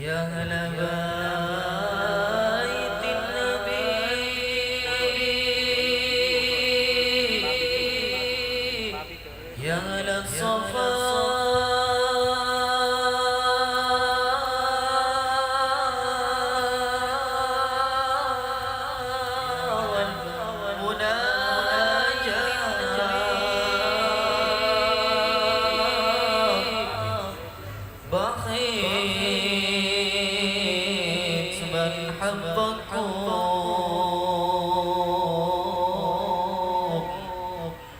يا هلا بيت النبي يا هلا الصفا بخيت من حبكم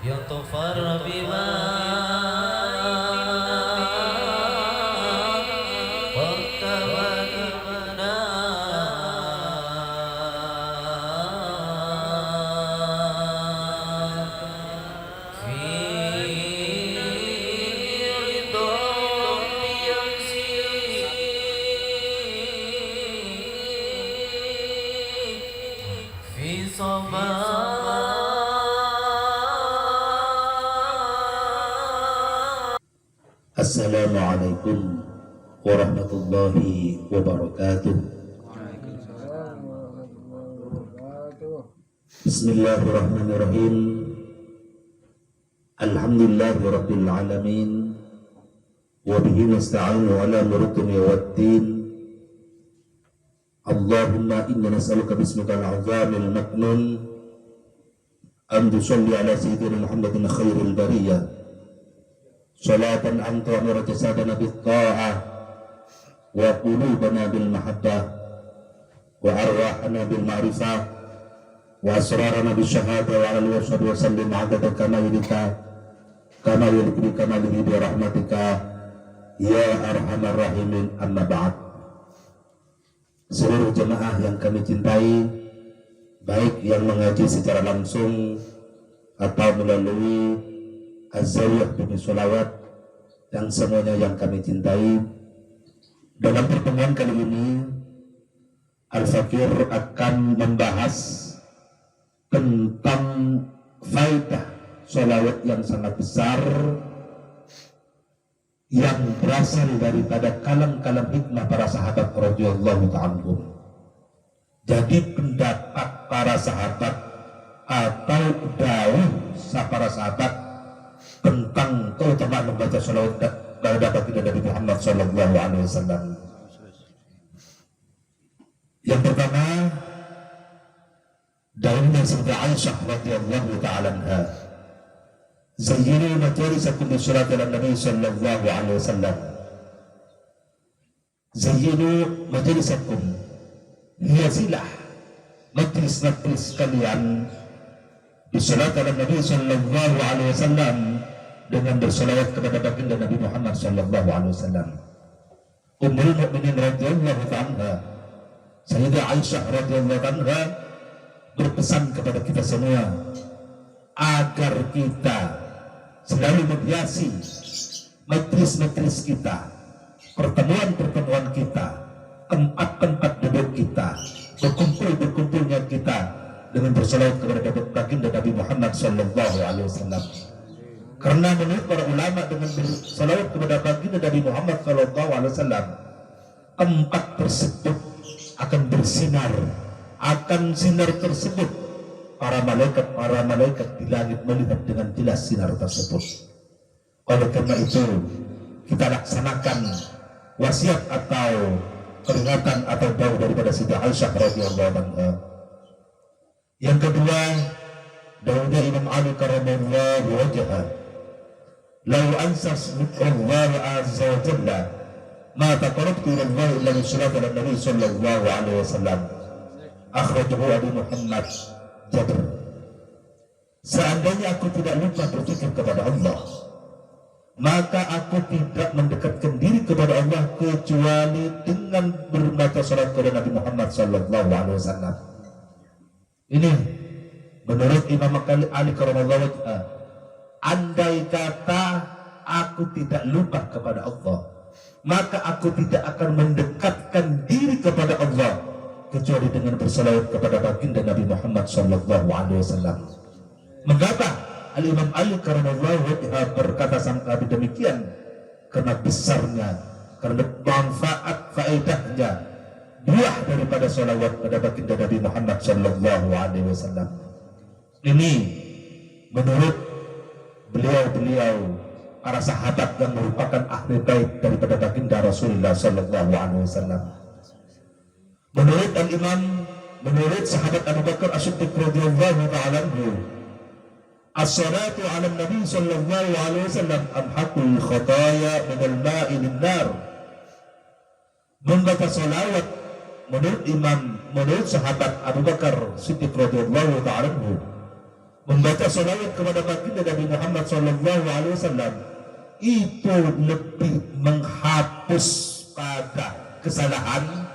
يطفر بما واتمنى في صباح. Assalamualaikum warahmatullahi wabarakatuh. Bismillahirrahmanirrahim. Alhamdulillahirabbil alamin. Wa bihi nasta'inu ala murutuni waddin. Allahumma inna nas'aluka bismikal azamil maknun an tusalli ala sayyidina Muhammadin khairil bariyah salatan anta amara jasadana bitta'ah wa qulubana bil mahabbah wa arwahana bil ma'rifah wa asrarana bis syahadah wa ala wasad wa sallim adada kamalika kama yulqi kamalihi bi rahmatika ya arhamar rahimin. Amma ba'd. Seluruh jemaah yang kami cintai, baik yang mengaji secara langsung atau melalui Az-Zawiyah Bumi Sholawat, dan semuanya yang kami cintai, dalam pertemuan kali ini Al-Fakir akan membahas tentang faedah sholawat yang sangat besar yang berasal daripada kalam-kalam hikmah para sahabat radhiyallahu ta'ala. Jadi pendapat para sahabat atau dawuh para sahabat tentang keutamaan membaca sholawat kepada baginda Nabi Muhammad sallallahu alaihi wasallam. Yang pertama, dari Sayyidah Aisyah radhiyallahu ta'ala anha, zayyinu majalisakum bi sholati ala Nabi sallallahu alaihi wasallam. Zayyinu majalisakum, hiasilah majlis-majlis kalian bi sholati ala Nabi sallallahu alaihi wasallam, dengan bersolawat kepada baginda Nabi Muhammad sallallahu alaihi wasallam. Ummul Mukminin radhiyallahu anha, Sayyidah Aisyah radhiyallahu anha berpesan kepada kita semua agar kita selalu menghiasi majlis-majlis kita, pertemuan-pertemuan kita, tempat-tempat duduk kita, berkumpul-berkumpulnya kita dengan bersolawat kepada baginda Nabi Muhammad sallallahu alaihi wasallam. Karena menurut para ulama, dengan bersolawat kepada baginda Nabi Muhammad sallallahu alaihi wasallam, tempat tersebut akan bersinar, akan sinar tersebut para malaikat di langit melihat dengan jelas sinar tersebut. Oleh karena itu, kita laksanakan wasiat atau peringatan atau dawuh daripada Sayyidah Aisyah radhiyallahu anha. Yang kedua, dawuhnya Imam Ali karramallahu wajhah, "Lau ansas Allah azza wa jalla ma taqarrabtu ila Allah illa bi sholati ala Nabi sallallahu alaihi wasallam." Akhrajahu Abu Muhammad Jabir. Seandainya aku tidak lupa berzikir kepada Allah, maka aku tidak mendekatkan diri kepada Allah kecuali dengan berbaca salat kepada Nabi Muhammad sallallahu alaihi wasallam. Ini menurut Imam Ali karramallahu wajhah, andai kata aku tidak lupa kepada Allah, maka aku tidak akan mendekatkan diri kepada Allah kecuali dengan bersalawat kepada baginda Nabi Muhammad sallallahu alaihi wasallam. Mengapa Al-Imam Ali karramallahu wajhah berkata sampai demikian? Karena besarnya, karena manfaat faedahnya, buah daripada salawat pada baginda Nabi Muhammad sallallahu alaihi wasallam. Ini menurut beliau-beliau para sahabat yang merupakan ahli bait daripada baginda Rasulullah sallallahu alaihi wasallam. Menurut sahabat Abu Bakar As-Siddiq radhiyallahu ta'ala anhu, as-salatu 'ala nabi sallallahu alaihi wasallam amhaqul khataya min al-ma'i lin-nar. Membaca salawat menurut sahabat Abu Bakar Siddiq radhiyallahu ta'ala anhu, membaca salawat kepada baginda Nabi Muhammad sallallahu alaihi wasallam itu lebih menghapus pada kesalahan,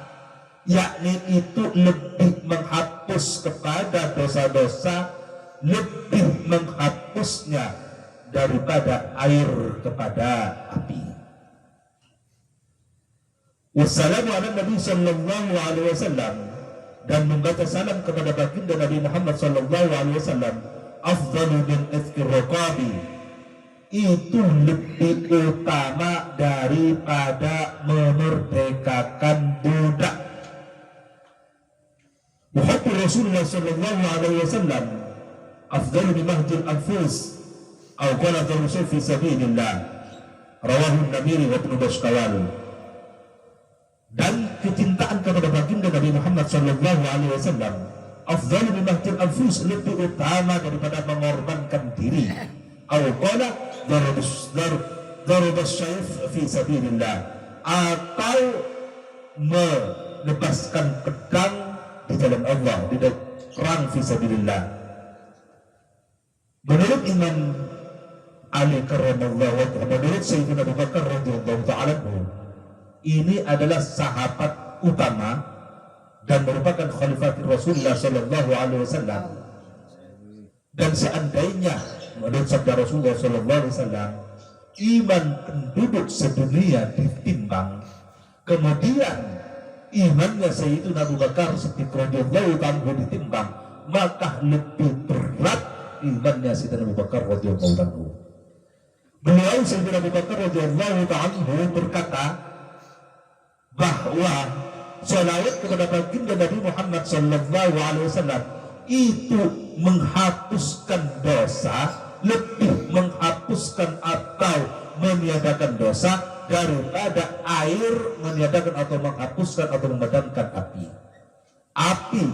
yakni itu lebih menghapus kepada dosa-dosa, lebih menghapusnya daripada air kepada api. Wassalamu ala Nabi sallallahu alaihi wasallam, dan membaca salam kepada baginda Nabi Muhammad sallallahu alaihi wasallam afdalu min izkir raqabi, itu lebih utama daripada memerdekakan budak. Muhammad Rasulullah sallallahu alaihi wasallam afdalu min mahdil anfus atau qala rasul fi sabilillah, rawahu an-Namiri wa Ibnu Bashkawal. Dan kecintaan kepada baginda Nabi Muhammad sallallahu alaihi wasallam afdalu min mahdil anfus, lebih utama daripada mengorbankan diri. Atau qala darabas syayf fi sabilillah, atau melepaskan pedang di jalan Allah, di perang fi sabilillah. Menurut Imam Ali karramallahu wajhahu, menurut Sayyidina Abu Bakar radhiyallahu ta'ala anhu, ini adalah sahabat utama dan merupakan khalifah Rasulullah sallallahu alaihi wasallam. Dan seandainya menurut sabda Rasulullah sallallahu alaihi wasallam, iman penduduk sedunia ditimbang, kemudian imannya Sayyidina Abu Bakar Siddiq radhiyallahu anhu ditimbang, maka lebih berat imannya Sayyidina Abu Bakar radhiyallahu anhu. Beliau Sayyidina Abu Bakar radhiyallahu anhu berkata bahwa salawat kepada baginda Nabi Muhammad sallallahu alaihi wasallam itu menghapuskan dosa, lebih menghapuskan atau meniadakan dosa daripada air meniadakan atau menghapuskan atau memadamkan api. Api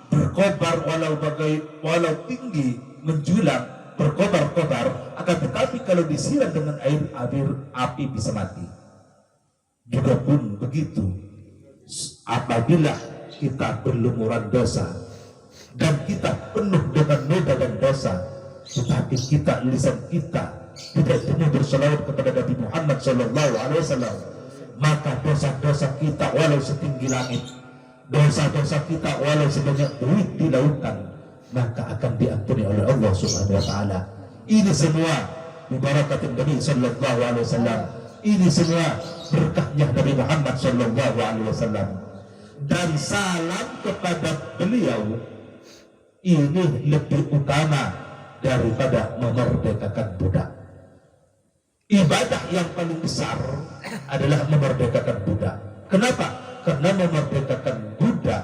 berkobar walau tinggi menjulang, berkobar-kobar, akan tetapi kalau disiram dengan air api bisa mati. Juga pun begitu apabila kita berlumuran dosa dan kita penuh dengan noda dan dosa, tetapi lisan kita tidak penuh berselawat kepada Nabi Muhammad sallallahu alaihi wasallam, maka dosa-dosa kita walau setinggi langit, dosa-dosa kita walau sebanyak buih di lautan, maka akan diampuni oleh Allah Subhanahu wa taala. Ini semua mubarakatul Nabi sallallahu alaihi wasallam. Ini semua berkahnya Nabi Muhammad sallallahu alaihi wasallam. Dan salam kepada beliau ini lebih utama daripada memerdekakan budak. Ibadah yang paling besar adalah memerdekakan budak. Kenapa? Karena memerdekakan budak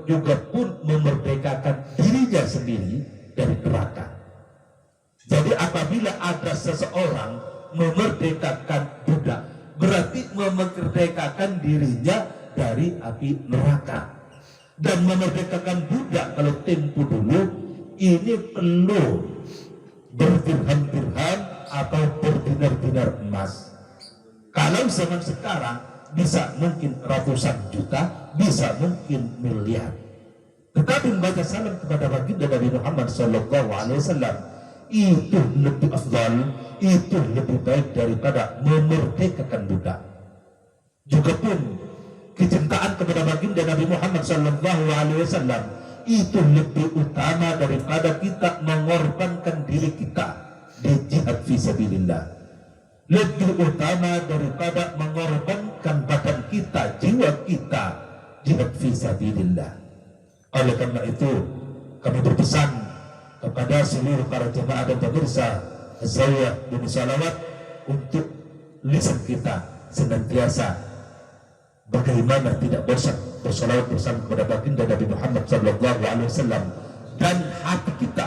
juga pun memerdekakan dirinya sendiri dari neraka. Jadi apabila ada seseorang memerdekakan budak, berarti memerdekakan dirinya dari api neraka. Dan memerdekakan budak kalau tempo dulu ini perlu berdirham-dirham atau berdinar-dinar emas. Kalau zaman sekarang bisa mungkin ratusan juta, bisa mungkin miliar. Tetapi membaca salam kepada baginda Nabi Muhammad sallallahu alaihi wasallam itu lebih afdal, itu lebih baik daripada memerdekakan budak. Juga pun kecintaan kepada baginda Nabi Muhammad sallallahu alaihi wasallam itu lebih utama daripada kita mengorbankan diri kita di jihad fisabilillah. Lebih utama daripada mengorbankan badan kita, jiwa kita jihad fisabilillah. Oleh karena itu kami berpesan kepada seluruh para jemaah dan pemirsa Zawiyah Bumi Salawat untuk lisan kita senantiasa bagaimana tidak bosan bersolawat bersama kepada baginda Nabi Muhammad sallallahu alaihi wasallam, dan hati kita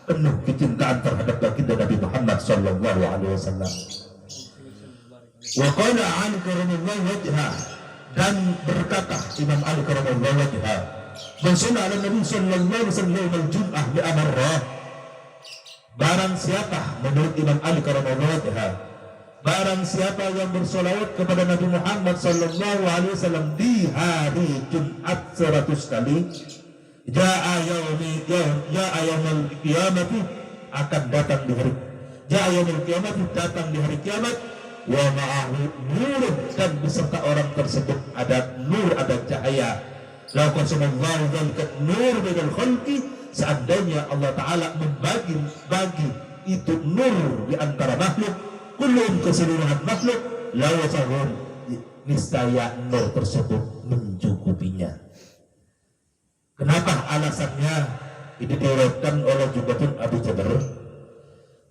penuh kecintaan terhadap baginda Nabi Muhammad sallallahu alaihi wasallam. Wa qala Ali karamallahu wajhah, dan berkata Imam Ali karamallahu wajhah, man shalla ala Nabi sallallahu alaihi wasallam yawmal jum'ah bi amarrah, barang siapa menurut Imam Ali karamallahu wajhah, barang siapa yang bersolawat kepada Nabi Muhammad sallallahu alaihi wasallam di hari Jumat 100 kali, ja'a yaumul qiyamati, akan datang di hari datang di hari kiamat, wa ma'ahu nurun, dan beserta orang tersebut ada nur, ada cahaya. La qasamallahu dzalika nur bainal khalqi, seandainya Allah Ta'ala membagi itu nur di antara makhluk, kullum, keseluruhan makhluk, la wasahum, niscaya nur tersebut mencukupinya. Kenapa alasannya? Ini diriwayatkan oleh Jubatun Abu Jabir.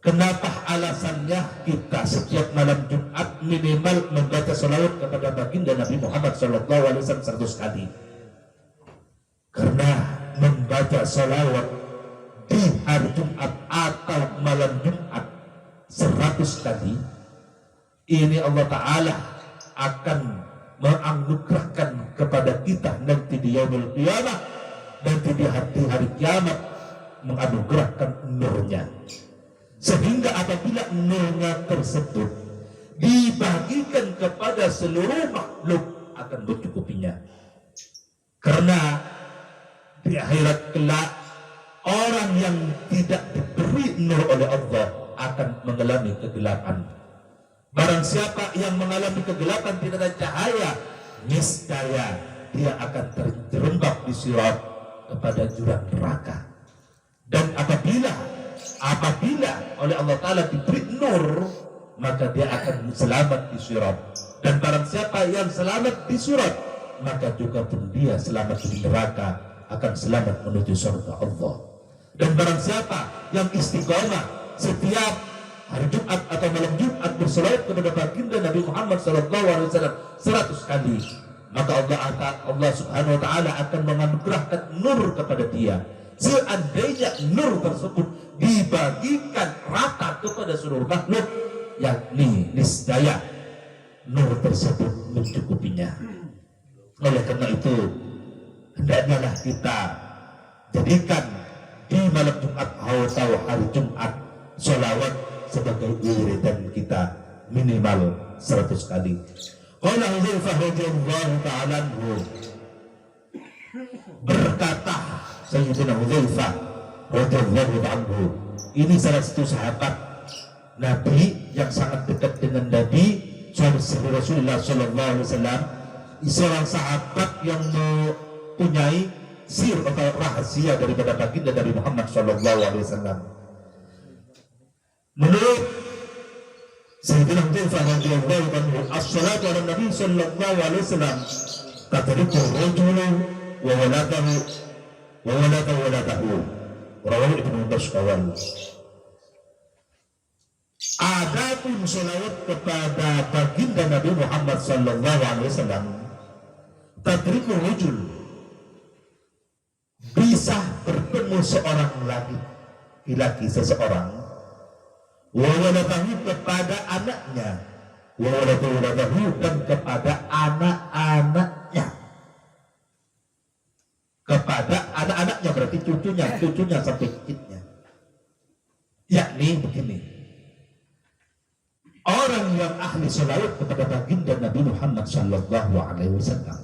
Kenapa alasannya kita setiap malam Jumat minimal membaca salawat kepada baginda Nabi Muhammad sallallahu alaihi wasallam 100 kali? Karena membaca salawat di hari Jumat atau malam Jumat 100 kali, ini Allah Ta'ala akan menganugerahkan kepada kita nanti di yaumul qiyamah, nanti di hari kiamat, menganugerahkan nurnya, sehingga apabila nurnya tersebut dibagikan kepada seluruh makhluk akan mencukupinya. Karena di akhirat kelak orang yang tidak diberi nur oleh Allah akan mengalami kegelapan. Barang siapa yang mengalami kegelapan, tidak ada cahaya, niscaya dia akan terjerembab di sirat kepada jurang neraka. Dan apabila oleh Allah Ta'ala diberi nur, maka dia akan selamat di sirat. Dan barang siapa yang selamat di sirat, maka juga pun dia selamat di neraka, akan selamat menuju surga Allah. Dan barang siapa yang istiqomah setiap hari Jumat atau malam Jumat bersolawat kepada baginda Nabi Muhammad SAW 100 kali, maka Allah Subhanahu Wa Ta'ala akan menganugerahkan nur kepada dia. Seandainya nur tersebut dibagikan rata kepada seluruh makhluk, yakni niscaya nur tersebut mencukupinya. Oleh karena itu, hendaknya kita jadikan di malam Jumat atau hari Jumat sholawat sebagai wiridan kita minimal 100 kali. Qala Hudzaifah radhiyallahu ta'ala anhu, berkata Sayyidina Hudzaifah radhiyallahu anhu, ini salah satu sahabat Nabi yang sangat dekat dengan Nabi Rasulullah sallallahu alaihi wasallam, seorang sahabat yang mempunyai sir atau rahasia daripada baginda Nabi Muhammad sallallahu alaihi wasallam. Menurut Sayyidina Hudzaifah radhiyallahu anhu, as-salatu ala Nabi sallallahu alaihi wasallam tatriku rajulu wa waladahu rawahu Ibnu Bashkawal. Adapun salawat kepada baginda Nabi Muhammad sallallahu alaihi wasallam, tatriku rajul, bisa bertemu seorang laki-laki seseorang, wa waladahu, kepada anaknya, wa waladahu, dan kepada anak-anaknya. Kepada anak-anaknya berarti cucunya sampai cicitnya. Yakni begini, orang yang ahli salawat kepada baginda Nabi Muhammad sallallahu alaihi wasallam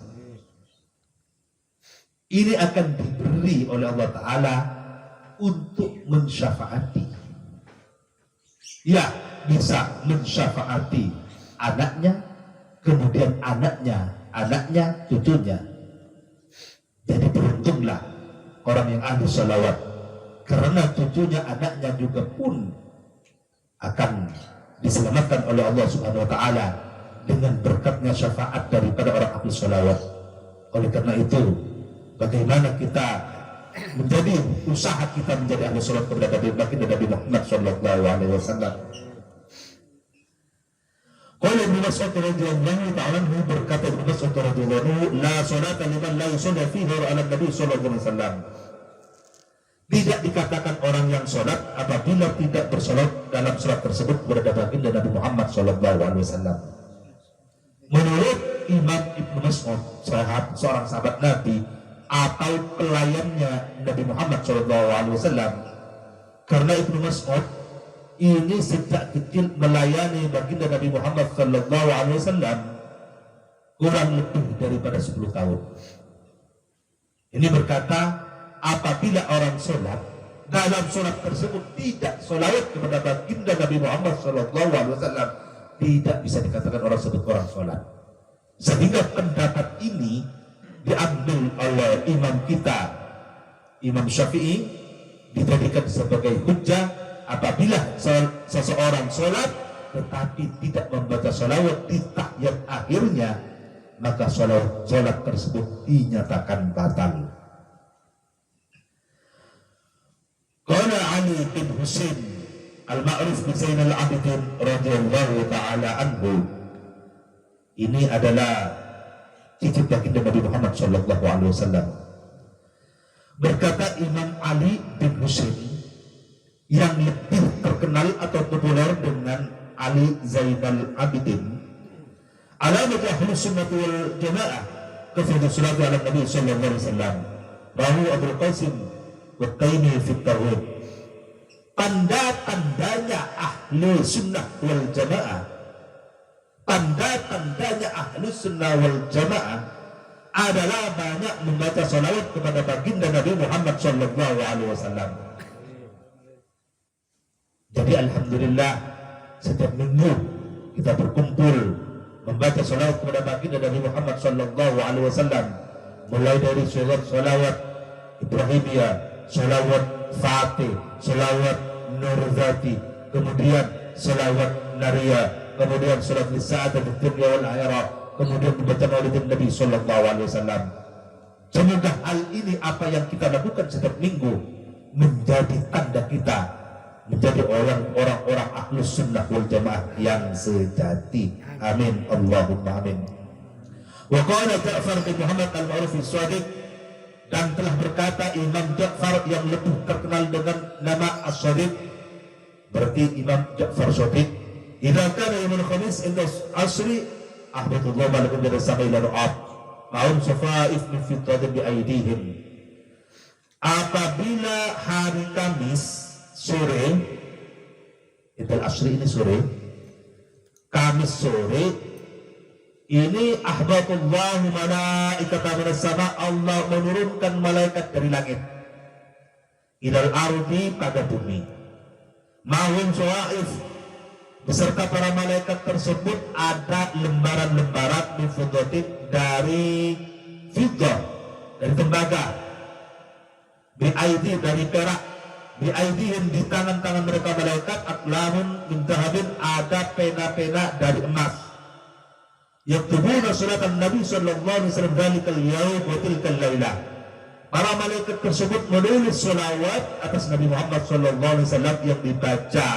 ini akan diberi oleh Allah Ta'ala untuk mensyafaati. Ya, bisa mensyafaati anaknya, kemudian anaknya, cucunya. Jadi beruntunglah orang yang ahli salawat, karena cucunya, anaknya juga pun akan diselamatkan oleh Allah Subhanahu Wa Ta'ala dengan berkatnya syafaat daripada orang ahli salawat. Oleh karena itu, bagaimana kita menjadi usaha kita menjadi ahli salawat kepada baginda Nabi Muhammad sallallahu alaihi wasallam. Qala Ibnu Mas'ud radhiyallahu ta'ala anhu, berkata Ibnu Mas'ud radhiyallahu anhu, la salata liman la yusalli fihi ala Nabi sallallahu alaihi wasallam. Tidak dikatakan orang yang sholat apabila tidak bersolat dalam sholat tersebut kepada baginda Nabi Muhammad sallallahu alaihi wasallam. Menurut Imam Ibnu Mas'ud, seorang sahabat Nabi atau pelayannya Nabi Muhammad sallallahu alaihi wasallam, karena Ibnu Mas'ud ini sejak kecil melayani baginda Nabi Muhammad sallallahu alaihi wasallam kurang lebih daripada 10 tahun. Ini berkata, apabila orang sholat dalam sholat tersebut tidak sholawat kepada baginda Nabi Muhammad sallallahu alaihi wasallam, tidak bisa dikatakan orang sebut orang sholat. Sehingga pendapat ini diambil oleh imam kita, Imam Syafi'i, dijadikan sebagai hujjah apabila seseorang sholat tetapi tidak membaca sholawat di tahiyat akhirnya, maka sholat tersebut dinyatakan batal. Qala Ali bin Husain al-Ma'ruf bin Zainal Abidin radhiyallahu ta'ala anhu, ini adalah cicit baginda Nabi Muhammad sallallahu alaihi wasallam. Berkata Imam Ali bin Husain yang lebih terkenal atau populer dengan Ali Zainal Abidin, alamat ahlus sunnah wal jamaah kafiyatu salatu ala Nabi sallallahu alaihi wasallam, rahu Abdul Qasim wa Taimi fi Tauhid. Tanda-tandanya ahlu sunnah wal jamaah, tanda-tandanya ahlu sunnah wal jamaah adalah banyak membaca salawat kepada baginda Nabi Muhammad sallallahu alaihi wasallam. Jadi alhamdulillah setiap minggu kita berkumpul membaca salawat kepada baginda Nabi Muhammad sallallahu alaihi wasallam, mulai dari salawat Ibrahimiyah, salawat Fatih, salawat Nurzati, kemudian salawat Nariyah, kemudian salawat Lisa'adat Dunya wal Akhirah, kemudian membaca maulid Nabi sallallahu alaihi wasallam. Semoga hal ini apa yang kita lakukan setiap minggu menjadi tanda kita menjadi orang-orang ahlus sunnah wal jamaah yang sejati. Amin Allahumma amin. Wa qala Ja'far bin Muhammad al-Ma'ruf as-Shadiq, dan telah berkata Imam Ja'far yang lebih terkenal dengan nama As-Shadiq, berarti Imam Ja'far Shadiq, idza kana yaumul khamis inda asri ahbatullah malakum dari sama ila ru'ab ma'un safaif min fitadin bi aidihim. Apabila hari Kamis sore, Idul Asri ini sore, Kamis sore ini ahbatullahu malaikatan minas sama, Allah menurunkan malaikat dari langit ilal ardi, pada bumi, ma'hum sawaif, beserta para malaikat tersebut ada lembaran-lembaran min fiddatin, dari fiddah, dari tembaga, bi aidi, dari perak, bi aidihim, di tangan-tangan mereka malaikat, aqlamun min dhahabin, ada pena-pena dari emas, yaktubuna suratan Nabi sallallahu alaihi wasallam dalikal yaum wa tilkal lailah. Para malaikat tersebut menulis selawat atas Nabi Muhammad sallallahu alaihi wasallam yang dibaca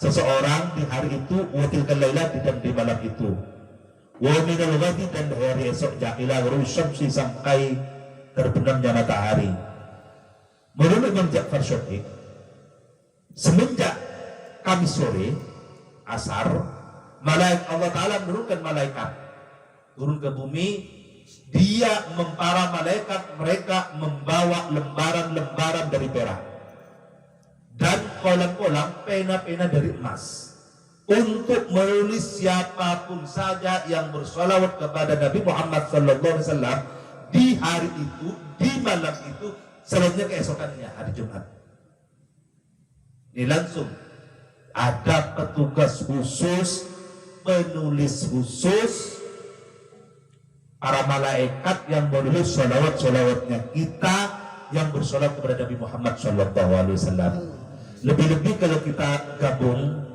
seseorang di hari itu, wa tilkal lailah, dan di malam itu, wa minal ghadi, dan hari esok, ila ghurubi syamsi, sampai terbenamnya matahari. Menurut Imam Ja'far Shadiq, semenjak Kamis sore asar, Allah Ta'ala menurunkan malaikat turun ke bumi, dia para malaikat mereka membawa lembaran-lembaran dari perak dan kolam-kolam pena-pena dari emas untuk menulis siapapun saja yang bersolawat kepada Nabi Muhammad SAW di hari itu, di malam itu, selanjutnya keesokannya hari Jumat. Ini langsung ada petugas khusus, penulis khusus, para malaikat yang menulis sholawat-sholawatnya kita yang bersolat kepada Nabi Muhammad SAW. Lebih-lebih kalau kita gabung,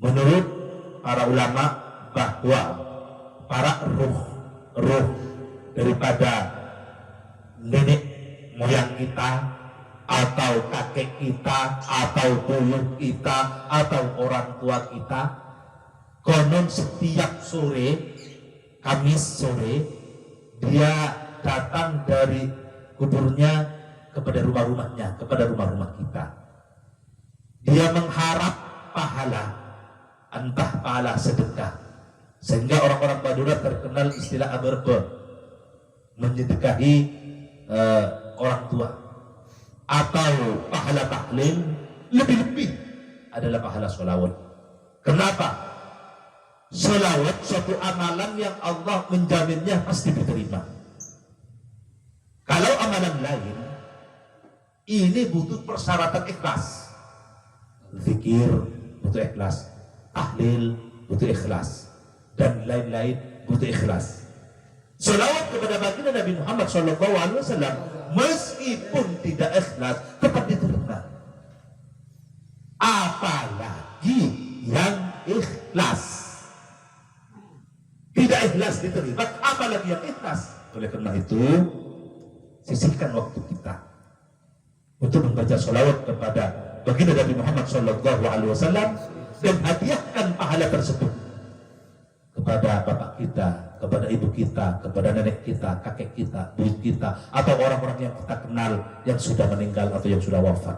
menurut para ulama bahwa para ruh daripada nenek moyang kita atau kakek kita atau buyut kita atau orang tua kita konon setiap sore, Kamis sore, dia datang dari kuburnya kepada rumah-rumahnya, kepada rumah-rumah kita. Dia mengharap pahala, entah pahala sedekah, sehingga orang-orang Madura terkenal istilah aberbe, menyedekahi orang tua, atau pahala tahlil, lebih-lebih adalah pahala sholawat. Kenapa? Sholawat suatu amalan yang Allah menjaminnya pasti diterima. Kalau amalan lain, ini butuh persyaratan ikhlas. Zikir butuh ikhlas, tahlil butuh ikhlas, dan lain-lain butuh ikhlas. Sholawat kepada baginda Nabi Muhammad SAW meskipun tidak ikhlas tetap diterima. Apalagi yang ikhlas. Tidak ikhlas diterima, apalagi yang ikhlas. Oleh karena itu, sisihkan waktu kita untuk membaca sholawat kepada baginda Nabi Muhammad SAW dan hadiahkan pahala tersebut kepada bapak kita, kepada ibu kita, kepada nenek kita, kakek kita, buyut kita, atau orang-orang yang kita kenal yang sudah meninggal atau yang sudah wafat.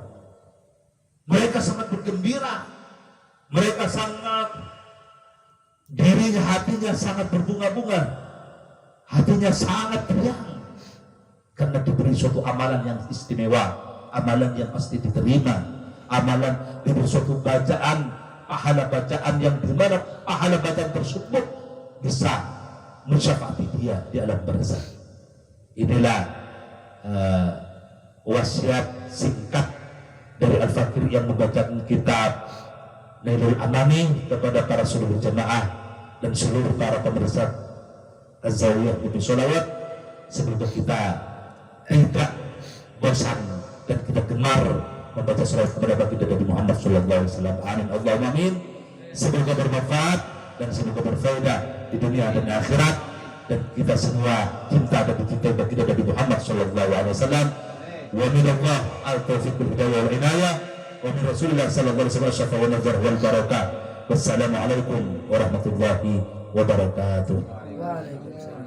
Mereka sangat bergembira, mereka sangat dirinya, hatinya sangat berbunga-bunga, hatinya sangat riang karena diberi suatu amalan yang istimewa, amalan yang pasti diterima, amalan diberi suatu bacaan, pahala bacaan yang dimana pahala bacaan tersebut bisa mensyafaati dia di alam barzakh. Inilah wasiat singkat dari Al-Fakir yang membacakan kitab Nailul Amani kepada para seluruh jemaah dan seluruh para pemirsa Az-Zawiyah di Sholawat, semoga kita tidak bosan dan kita gemar membaca sholawat kepada baginda Nabi Muhammad SAW. Amin Allahumma amin. Semoga bermanfaat dan semoga berfaedah di dunia dan akhirat, dan kita semua cinta dan dicintai baginda Nabi Muhammad SAW. Wa minallah al-taufiq wal hidayah wal inayah. Wa min Rasulillah sallallahu alaihi wasallam syafa wa nazar wal barakah. Wassalamualaikum warahmatullahi wabarakatuh. Waalaikumsalam.